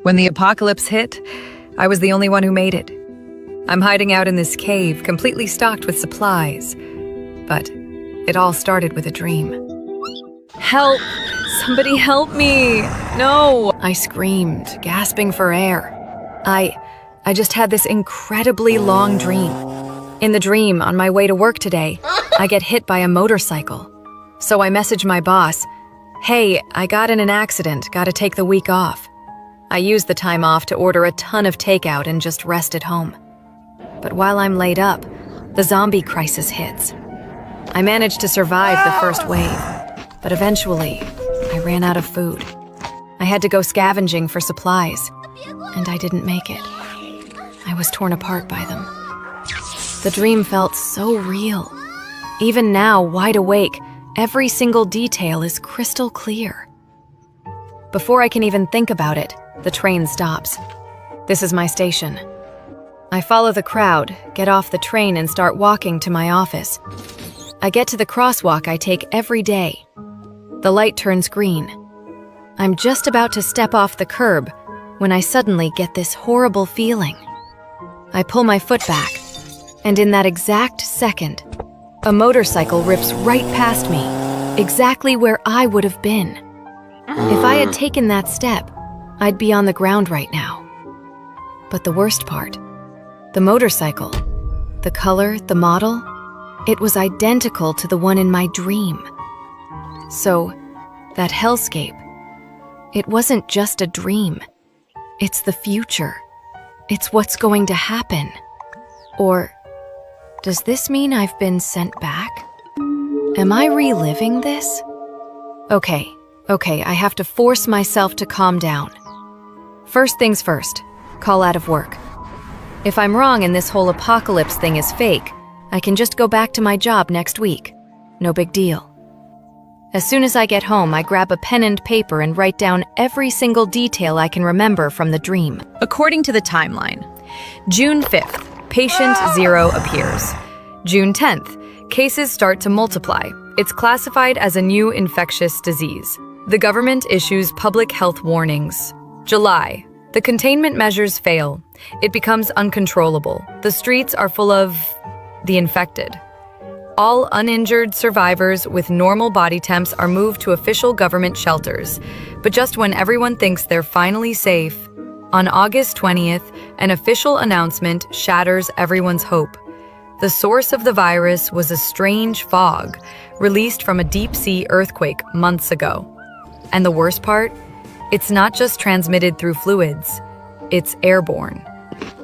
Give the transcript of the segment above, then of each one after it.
When the apocalypse hit, I was the only one who made it. I'm hiding out in this cave, completely stocked with supplies. But it all started with a dream. Help! Somebody help me! No! I screamed, gasping for air. I just had this incredibly long dream. In the dream, on my way to work today, I get hit by a motorcycle. So I message my boss, "Hey, I got in an accident, gotta take the week off." I use the time off to order a ton of takeout and just rest at home. But while I'm laid up, the zombie crisis hits. I managed to survive the first wave, but eventually, I ran out of food. I had to go scavenging for supplies, and I didn't make it. I was torn apart by them. The dream felt so real. Even now, wide awake, every single detail is crystal clear. Before I can even think about it, the train stops. This is my station. I follow the crowd, get off the train, and start walking to my office. I get to the crosswalk I take every day. The light turns green. I'm just about to step off the curb when I suddenly get this horrible feeling. I pull my foot back, and in that exact second, a motorcycle rips right past me, exactly where I would have been. If I had taken that step, I'd be on the ground right now. But the worst part, the motorcycle, the color, the model, it was identical to the one in my dream. So, that hellscape, it wasn't just a dream. It's the future. It's what's going to happen. Or, does this mean I've been sent back? Am I reliving this? Okay, I have to force myself to calm down. First things first, call out of work. If I'm wrong and this whole apocalypse thing is fake, I can just go back to my job next week. No big deal. As soon as I get home, I grab a pen and paper and write down every single detail I can remember from the dream. According to the timeline, June 5th, patient 0 appears. June 10th, cases start to multiply. It's classified as a new infectious disease. The government issues public health warnings. July, the containment measures fail. It becomes uncontrollable. The streets are full of the infected. All uninjured survivors with normal body temps are moved to official government shelters. But just when everyone thinks they're finally safe, on August 20th, an official announcement shatters everyone's hope. The source of the virus was a strange fog released from a deep-sea earthquake months ago. And the worst part? It's not just transmitted through fluids, it's airborne.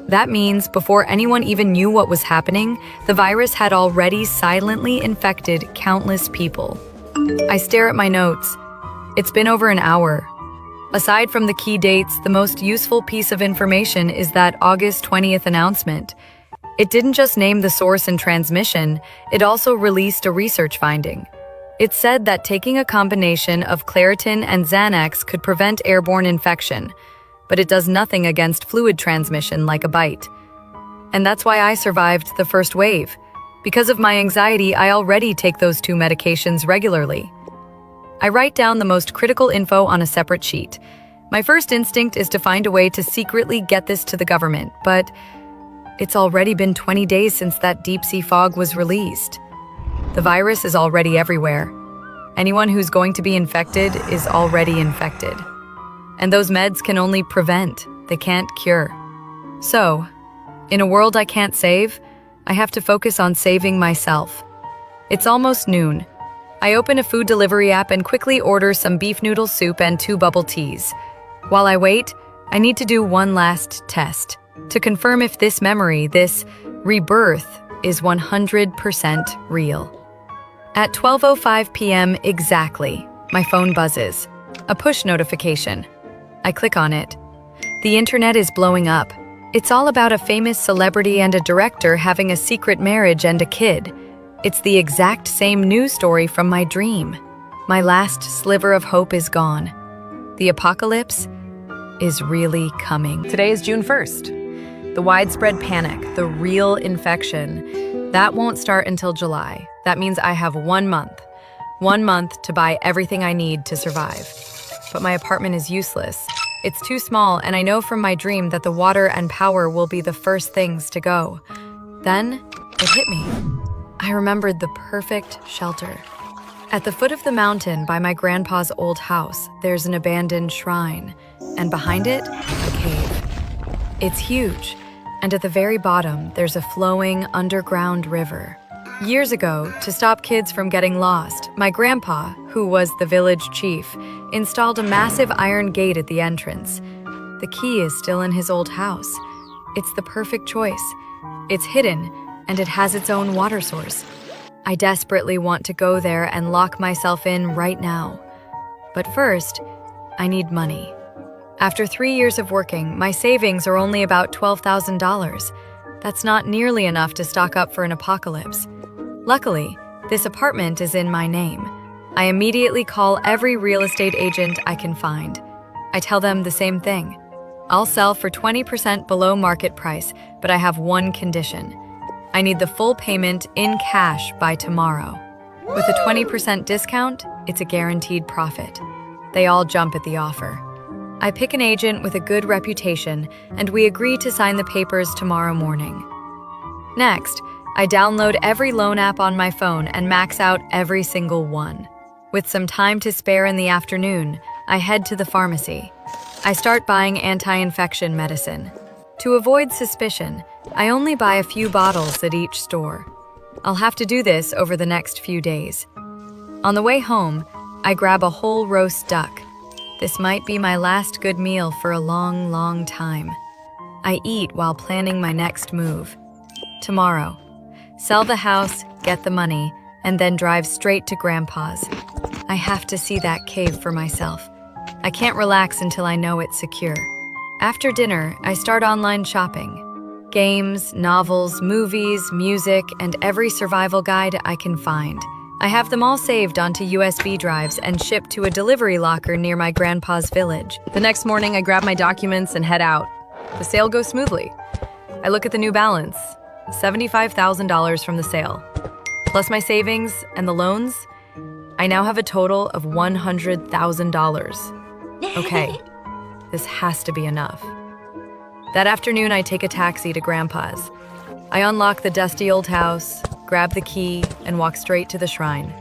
That means before anyone even knew what was happening, the virus had already silently infected countless people. I stare at my notes. It's been over an hour. Aside from the key dates, the most useful piece of information is that August 20th announcement. It didn't just name the source and transmission, it also released a research finding. It said that taking a combination of Claritin and Xanax could prevent airborne infection, but it does nothing against fluid transmission like a bite. And that's why I survived the first wave. Because of my anxiety, I already take those 2 medications regularly. I write down the most critical info on a separate sheet. My first instinct is to find a way to secretly get this to the government, but it's already been 20 days since that deep-sea fog was released. The virus is already everywhere. Anyone who's going to be infected is already infected. And those meds can only prevent, they can't cure. So, in a world I can't save, I have to focus on saving myself. It's almost noon. I open a food delivery app and quickly order some beef noodle soup and 2 bubble teas. While I wait, I need to do one last test to confirm if this memory, this rebirth, is 100% real. At 12:05 p.m. exactly, my phone buzzes. A push notification. I click on it. The internet is blowing up. It's all about a famous celebrity and a director having a secret marriage and a kid. It's the exact same news story from my dream. My last sliver of hope is gone. The apocalypse is really coming. Today is June 1st. The widespread panic, the real infection, that won't start until July. That means I have 1 month. 1 month to buy everything I need to survive. But my apartment is useless. It's too small, and I know from my dream that the water and power will be the first things to go. Then, it hit me. I remembered the perfect shelter. At the foot of the mountain by my grandpa's old house, there's an abandoned shrine, and behind it, a cave. It's huge, and at the very bottom, there's a flowing underground river. Years ago, to stop kids from getting lost, my grandpa, who was the village chief, installed a massive iron gate at the entrance. The key is still in his old house. It's the perfect choice. It's hidden, and it has its own water source. I desperately want to go there and lock myself in right now. But first, I need money. After 3 years of working, my savings are only about $12,000. That's not nearly enough to stock up for an apocalypse. Luckily, this apartment is in my name. I immediately call every real estate agent I can find. I tell them the same thing. I'll sell for 20% below market price, but I have one condition. I need the full payment in cash by tomorrow. With a 20% discount, it's a guaranteed profit. They all jump at the offer. I pick an agent with a good reputation, and we agree to sign the papers tomorrow morning. Next, I download every loan app on my phone and max out every single one. With some time to spare in the afternoon, I head to the pharmacy. I start buying anti-infection medicine. To avoid suspicion, I only buy a few bottles at each store. I'll have to do this over the next few days. On the way home, I grab a whole roast duck. This might be my last good meal for a long, long time. I eat while planning my next move. Tomorrow, sell the house, get the money, and then drive straight to Grandpa's. I have to see that cave for myself. I can't relax until I know it's secure. After dinner, I start online shopping. Games, novels, movies, music, and every survival guide I can find. I have them all saved onto USB drives and shipped to a delivery locker near my grandpa's village. The next morning, I grab my documents and head out. The sale goes smoothly. I look at the new balance, $75,000 from the sale. Plus my savings and the loans, I now have a total of $100,000. Okay, this has to be enough. That afternoon, I take a taxi to Grandpa's. I unlock the dusty old house, grab the key, and walk straight to the shrine.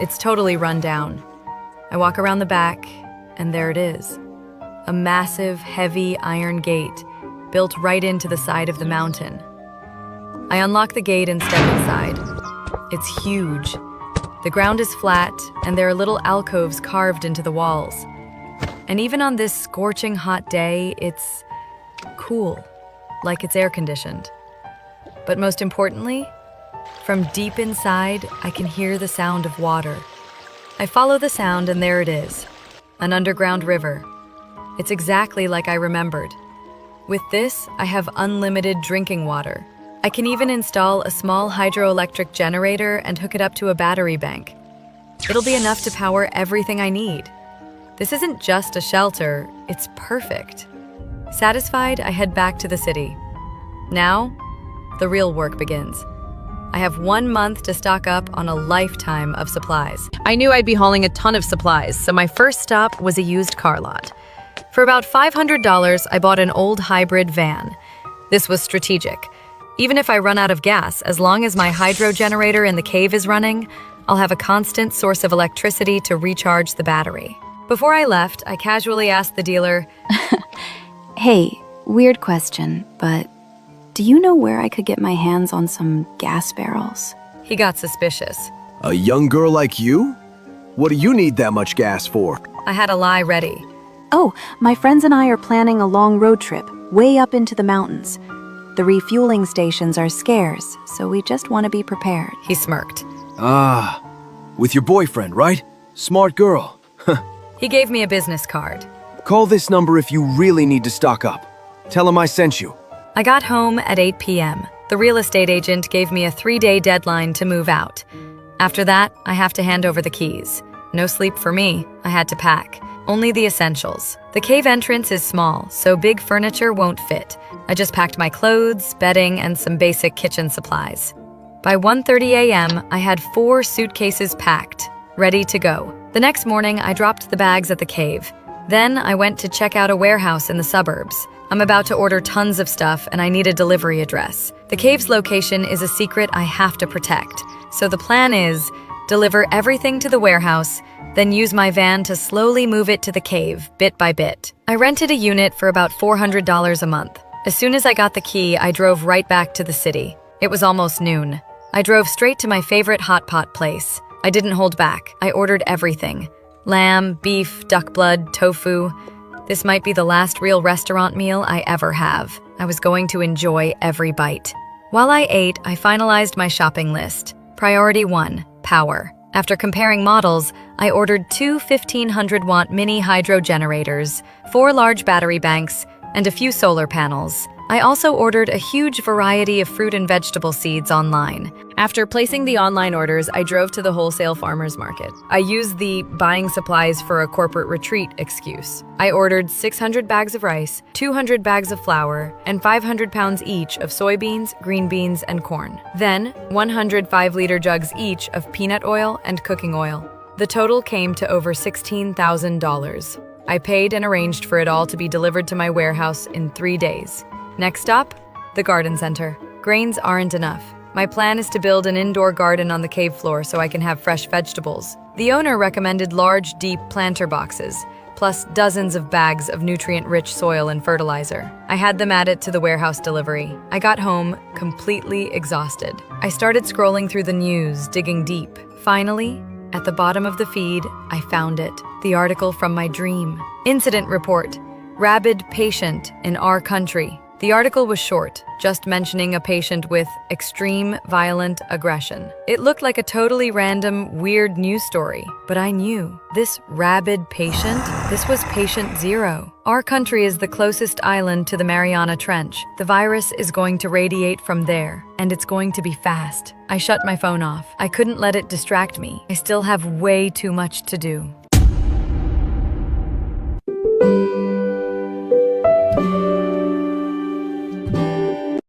It's totally run down. I walk around the back, and there it is. A massive, heavy iron gate built right into the side of the mountain. I unlock the gate and step inside. It's huge. The ground is flat, and there are little alcoves carved into the walls. And even on this scorching hot day, it's cool, like it's air-conditioned. But most importantly, from deep inside, I can hear the sound of water. I follow the sound, and there it is, an underground river. It's exactly like I remembered. With this, I have unlimited drinking water. I can even install a small hydroelectric generator and hook it up to a battery bank. It'll be enough to power everything I need. This isn't just a shelter, it's perfect. Satisfied, I head back to the city. Now, the real work begins. I have 1 month to stock up on a lifetime of supplies. I knew I'd be hauling a ton of supplies, so my first stop was a used car lot. For about $500, I bought an old hybrid van. This was strategic. Even if I run out of gas, as long as my hydro generator in the cave is running, I'll have a constant source of electricity to recharge the battery. Before I left, I casually asked the dealer, Hey, weird question, but do you know where I could get my hands on some gas barrels? He got suspicious. A young girl like you? What do you need that much gas for? I had a lie ready. Oh, my friends and I are planning a long road trip, way up into the mountains. The refueling stations are scarce, so we just want to be prepared. He smirked. Ah, with your boyfriend, right? Smart girl. He gave me a business card. Call this number if you really need to stock up. Tell him I sent you. I got home at 8 p.m. The real estate agent gave me a 3-day deadline to move out. After that, I have to hand over the keys. No sleep for me. I had to pack. Only the essentials. The cave entrance is small, so big furniture won't fit. I just packed my clothes, bedding, and some basic kitchen supplies. By 1:30 a.m., I had 4 suitcases packed, ready to go. The next morning, I dropped the bags at the cave. Then I went to check out a warehouse in the suburbs. I'm about to order tons of stuff and I need a delivery address. The cave's location is a secret I have to protect. So the plan is deliver everything to the warehouse, then use my van to slowly move it to the cave, bit by bit. I rented a unit for about $400 a month. As soon as I got the key, I drove right back to the city. It was almost noon. I drove straight to my favorite hot pot place. I didn't hold back. I ordered everything. Lamb, beef, duck blood, tofu. This might be the last real restaurant meal I ever have. I was going to enjoy every bite. While I ate, I finalized my shopping list. Priority 1, power. After comparing models, I ordered 2 1500-watt mini hydro generators, 4 large battery banks, and a few solar panels. I also ordered a huge variety of fruit and vegetable seeds online. After placing the online orders, I drove to the wholesale farmers market. I used the buying supplies for a corporate retreat excuse. I ordered 600 bags of rice, 200 bags of flour, and 500 pounds each of soybeans, green beans, and corn. Then, 100 5-liter jugs each of peanut oil and cooking oil. The total came to over $16,000. I paid and arranged for it all to be delivered to my warehouse in 3 days. Next stop, the garden center. Grains aren't enough. My plan is to build an indoor garden on the cave floor so I can have fresh vegetables. The owner recommended large, deep planter boxes, plus dozens of bags of nutrient-rich soil and fertilizer. I had them added to the warehouse delivery. I got home completely exhausted. I started scrolling through the news, digging deep. Finally, at the bottom of the feed, I found it. The article from my dream. Incident report. Rabid patient in our country. The article was short, just mentioning a patient with extreme violent aggression. It looked like a totally random, weird news story, but I knew this rabid patient, this was patient 0. Our country is the closest island to the Mariana Trench. The virus is going to radiate from there, and it's going to be fast. I shut my phone off. I couldn't let it distract me. I still have way too much to do.